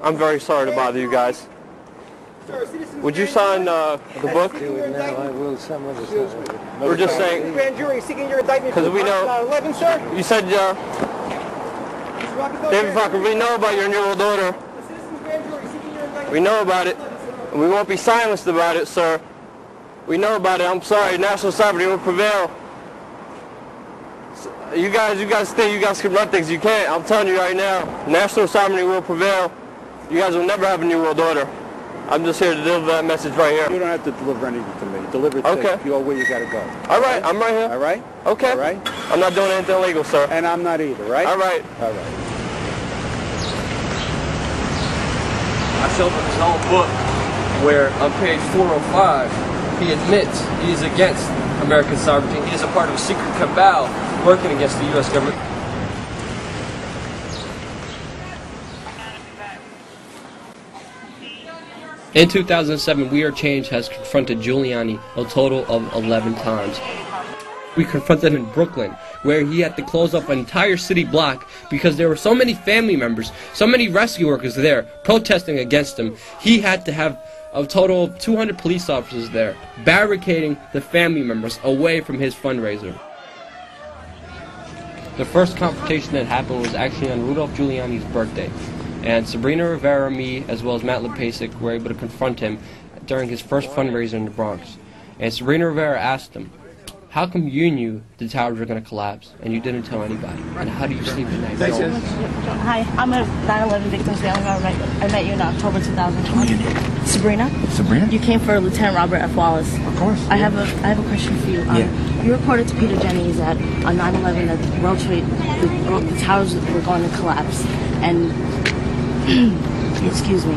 I'm very sorry to bother you guys. Would you sign the book? I will. Some of us. We're just saying. Grand jury seeking your indictment. Because we know. 11, sir. You said, David Falker, we know about your new world order. We know about it. And we won't be silenced about it, sir. We know about it. I'm sorry. National sovereignty will prevail. You guys think you guys can run things. You can't. I'm telling you right now. National sovereignty will prevail. You guys will never have a new world order. I'm just here to deliver that message right here. You don't have to deliver anything to me. Deliver it to you where you got to go. All right, I'm right here. All right? Okay. All right? I'm not doing anything illegal, sir. And I'm not either, right? All right. All right. I showed him his own book where on page 405 he admits he is against American sovereignty. He is a part of a secret cabal working against the U.S. government. In 2007, We Are Change has confronted Giuliani a total of 11 times. We confronted him in Brooklyn, where he had to close up an entire city block because there were so many family members, so many rescue workers there protesting against him. He had to have a total of 200 police officers there, barricading the family members away from his fundraiser. The first confrontation that happened was actually on Rudolph Giuliani's birthday. And Sabrina Rivera, me, as well as Matt Lepasic were able to confront him during his first fundraiser in the Bronx. And Sabrina Rivera asked him, how come you knew the towers were going to collapse and you didn't tell anybody? And how do you sleep at night? Hi, I'm a 9/11 victim's family member. I met you in October 2020. Sabrina? You came for Lieutenant Robert F. Wallace. Of course. I have a question for you. You reported to Peter Jennings that on 9/11 that the World Trade, the towers were going to collapse. And excuse me,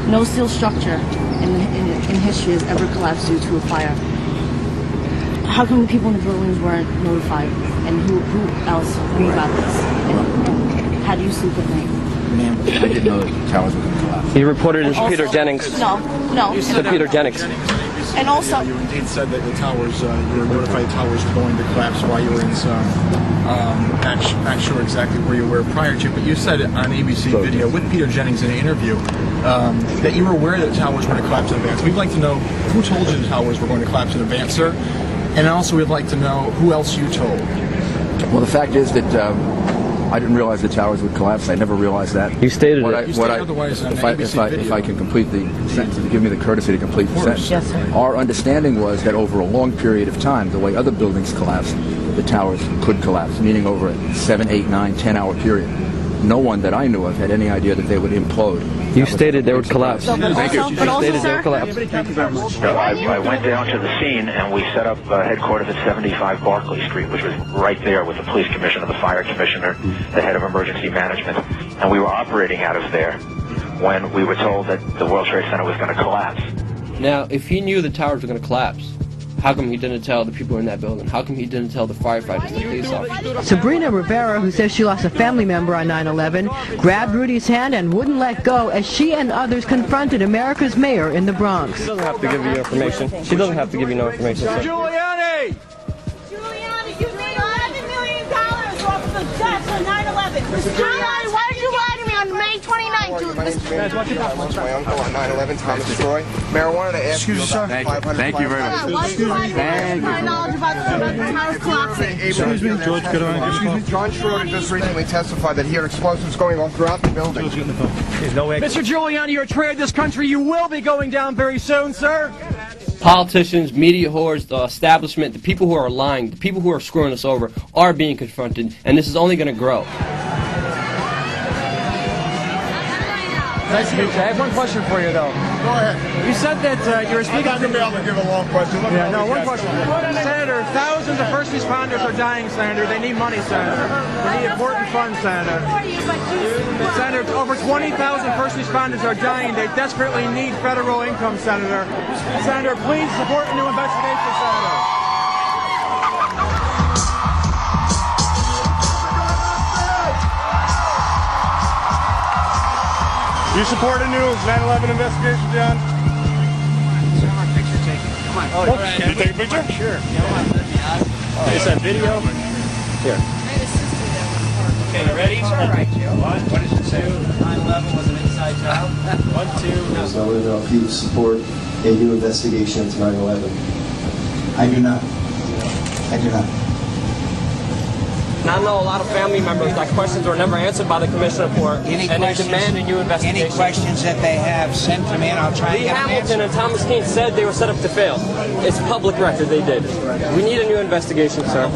no steel structure in history has ever collapsed due to a fire. How come the people in the buildings weren't notified? And who else knew about this? And how do you sleep at night? Ma'am, I didn't know that the towers were going to collapse. He reported it to Peter Jennings. No. You said Peter Jennings. And also, you indeed said that the towers, you were notified the towers were going to collapse while you were in some. Not sure exactly where you were prior to, but you said on ABC video with Peter Jennings in an interview that you were aware that the towers were going to collapse in advance. We'd like to know who told you the towers were going to collapse in advance, sir, and also we'd like to know who else you told. Well, the fact is that I didn't realize the towers would collapse. I never realized that. You stated it. If I can complete the sentence, to give me the courtesy to complete the sentence. Yes, sir. Our understanding was that over a long period of time, the way other buildings collapsed, the towers could collapse, meaning over a 7, 8, 9, 10-hour period. No one that I knew of had any idea that they would implode. You stated they would collapse. Thank you. You stated they would collapse. Thank you very much. I went down to the scene and we set up headquarters at 75 Barclay Street, which was right there with the police commissioner, the fire commissioner, the head of emergency management, and we were operating out of there when we were told that the World Trade Center was going to collapse. Now, if he knew the towers were going to collapse, how come he didn't tell the people in that building? How come he didn't tell the firefighters, the police officers? Sabrina Rivera, who says she lost a family member on 9/11, grabbed Rudy's hand and wouldn't let go as she and others confronted America's mayor in the Bronx. She doesn't have to give you information. She doesn't have to give you no information. Giuliani! Giuliani, you made $11 million off of the deaths on 9/11. Giuliani, why did you lie to me on May 29th? My name's my uncle on 9/11, Thomas Troy. Mayor, I wanted to ask you about the 500. Thank you very much. Why did you lie to me? My knowledge about the towers collapsing. Excuse me, George, John Schroeder just recently testified that he heard explosives going off throughout the building. Mr. Giuliani, you're a traitor to this country. You will be going down very soon, sir. Politicians, media whores, the establishment, the people who are lying, the people who are screwing us over are being confronted, and this is only going to grow. Nice to meet you. I have one question for you, though. Go ahead. You said that you were speaking. I'm not going to be able to give a long question. One question. Senator, thousands of first responders are dying, Senator. They need money, Senator. They need important funds, Senator. Senator, over 20,000 first responders are dying. They desperately need federal income, Senator. Senator, please support a new investigation, Senator. You support a new 9/11 investigation, John? Picture taking. Come on. Oh, can you take a picture? Sure. Is that video? Here. Okay, you ready? All right, Joe. What did you say? 9/11 was an inside job. So I want to know if you support a new investigation into 9/11. I do not. I do not. And I know a lot of family members that questions were never answered by the commission report, and they demand a new investigation. Any questions that they have, send to me and I'll try and get them answered. Hamilton and Thomas Keane said they were set up to fail. It's public record they did. We need a new investigation, sir.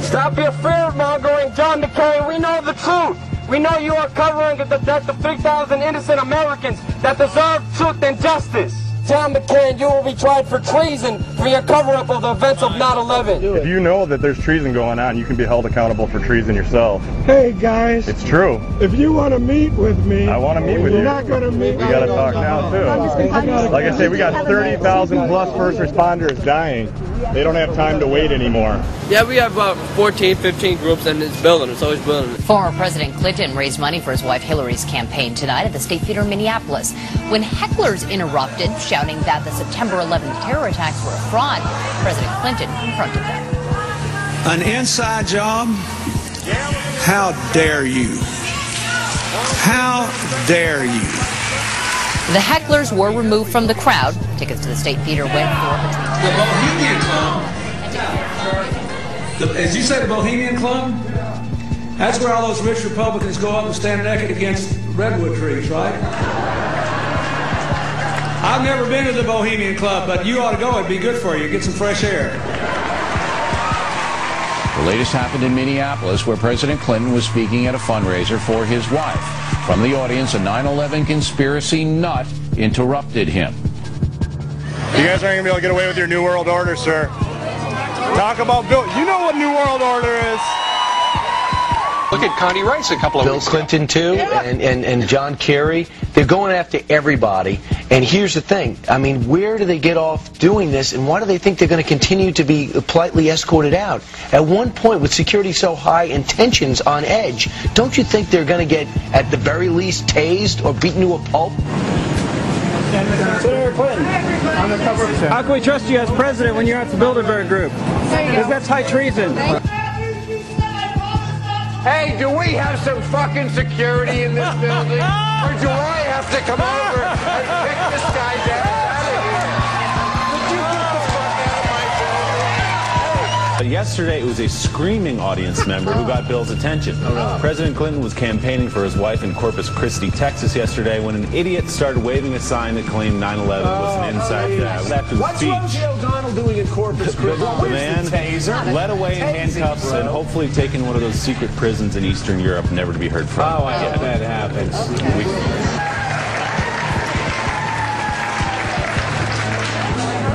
Stop your fear-mongering, John McCain. We know the truth. We know you are covering the death of 3,000 innocent Americans that deserve truth and justice. John McCain, you will be tried for treason for your cover-up of the events of 9/11. If you know that there's treason going on, you can be held accountable for treason yourself. Hey guys, it's true. If you want to meet with me, I want to meet with you. You're not going to meet. We got to talk now too. Like I say, we got 30,000 plus first responders dying. They don't have time to wait anymore. Yeah, we have about 14, 15 groups, and it's building. It's always building. Former President Clinton raised money for his wife Hillary's campaign tonight at the State Theater in Minneapolis. When hecklers interrupted, shouting that the September 11th terror attacks were a fraud, President Clinton confronted them. An inside job? How dare you? How dare you? The hecklers were removed from the crowd. Tickets to the State Theater went for between the Bohemian Club. As you say, the Bohemian Club? That's where all those rich Republicans go up and stand naked against redwood trees, right? I've never been to the Bohemian Club, but you ought to go. It'd be good for you. Get some fresh air. The latest happened in Minneapolis, where President Clinton was speaking at a fundraiser for his wife. From the audience, a 9/11 conspiracy nut interrupted him. You guys aren't going to be able to get away with your New World Order, sir. Talk about Bill. You know what New World Order is. Look at Connie Rice a couple of weeks ago. Bill Clinton, too, and John Kerry. They're going after everybody. And here's the thing. I mean, where do they get off doing this, and why do they think they're going to continue to be politely escorted out? At one point, with security so high and tensions on edge, don't you think they're going to get, at the very least, tased or beaten to a pulp? Senator Clinton, how can we trust you as president when you're at the Bilderberg Group? Because that's high treason. Hey, do we have some fucking security in this building? Or do I have to come over and pick this guy down out of here? Would you get the fuck out of my building? Yesterday, it was a screaming audience member who got Bill's attention. President Clinton was campaigning for his wife in Corpus Christi, Texas yesterday when an idiot started waving a sign that claimed 9/11 was an inside job. After the What's speech, Rosie O'Donnell doing in Corpus Christi? the man led away in handcuffs and hopefully taken one of those secret prisons in Eastern Europe, never to be heard from. Oh, I hope that happens.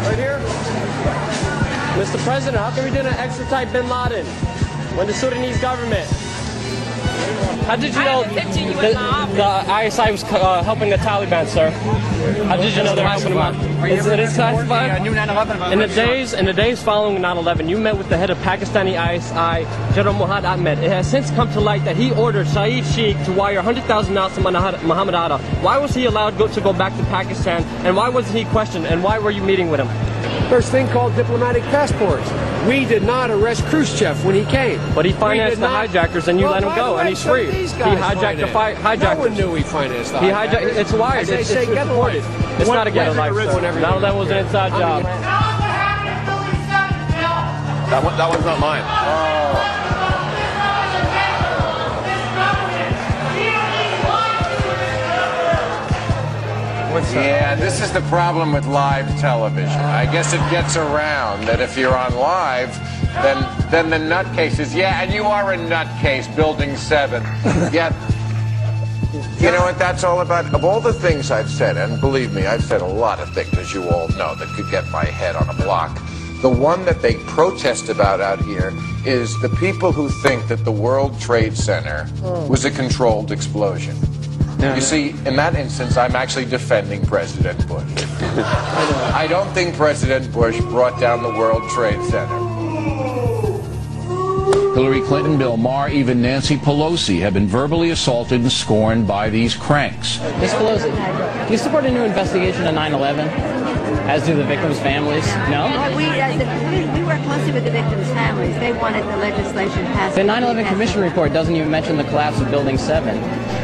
Right here. Mr. President, how can we didn't extradite bin Laden when the Sudanese government? How did you know the ISI was helping the Taliban, sir? How did you know they're helping them out? It is classified? In the days following 9/11, you met with the head of Pakistani ISI, General Muhammad Ahmed. It has since come to light that he ordered Saeed Sheikh to wire $100,000 to Muhammad Atta. Why was he allowed to go back to Pakistan, and why wasn't he questioned, and why were you meeting with him? There's a thing called diplomatic passports. We did not arrest Khrushchev when he came. But he financed the hijackers, and you let him go, and he's free. He hijacked the hijackers. No one knew he financed the hijackers. He hijacked. It's wired. It's reported. It's not a ghetto life. Now that was an inside job. That one's not mine. Yeah, this is the problem with live television. I guess it gets around that if you're on live, then the nutcases. Yeah, and you are a nutcase, Building 7. Yeah. You know what that's all about? Of all the things I've said, and believe me, I've said a lot of things, as you all know, that could get my head on a block. The one that they protest about out here is the people who think that the World Trade Center was a controlled explosion. You see, in that instance, I'm actually defending President Bush. I don't think President Bush brought down the World Trade Center. Hillary Clinton, Bill Maher, even Nancy Pelosi have been verbally assaulted and scorned by these cranks. Ms. Pelosi, do you support a new investigation of 9/11? As do the victims' families. No? Well, we work closely with the victims' families. They wanted the legislation passed. The 9/11 Commission report doesn't even mention the collapse of Building 7.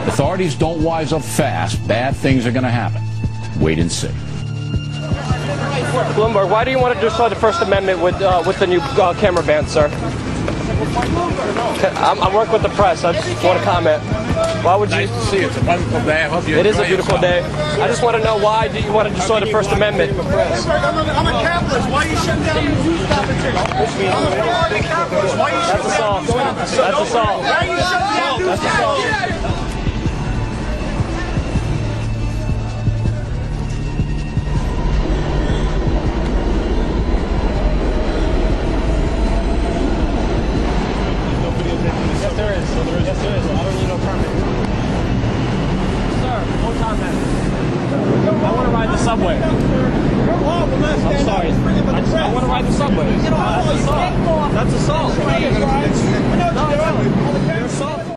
Authorities don't wise up fast. Bad things are going to happen. Wait and see. Bloomberg, why do you want to destroy the First Amendment with the new camera ban, sir? I work with the press. I just want to comment. Why would you? Nice to see you. It's a wonderful day. I hope you It is a enjoy beautiful yourself. day. I just want to know, why do you want to destroy the First Amendment? I'm a capitalist. Why are you shutting down the news competition? I'm a minority capitalist. Why are you shutting down the news competition? That's assault. Why are you shutting down news competition? I want to ride the subway. I'm sorry. I want to ride the subway. That's assault. That's assault. You're assault.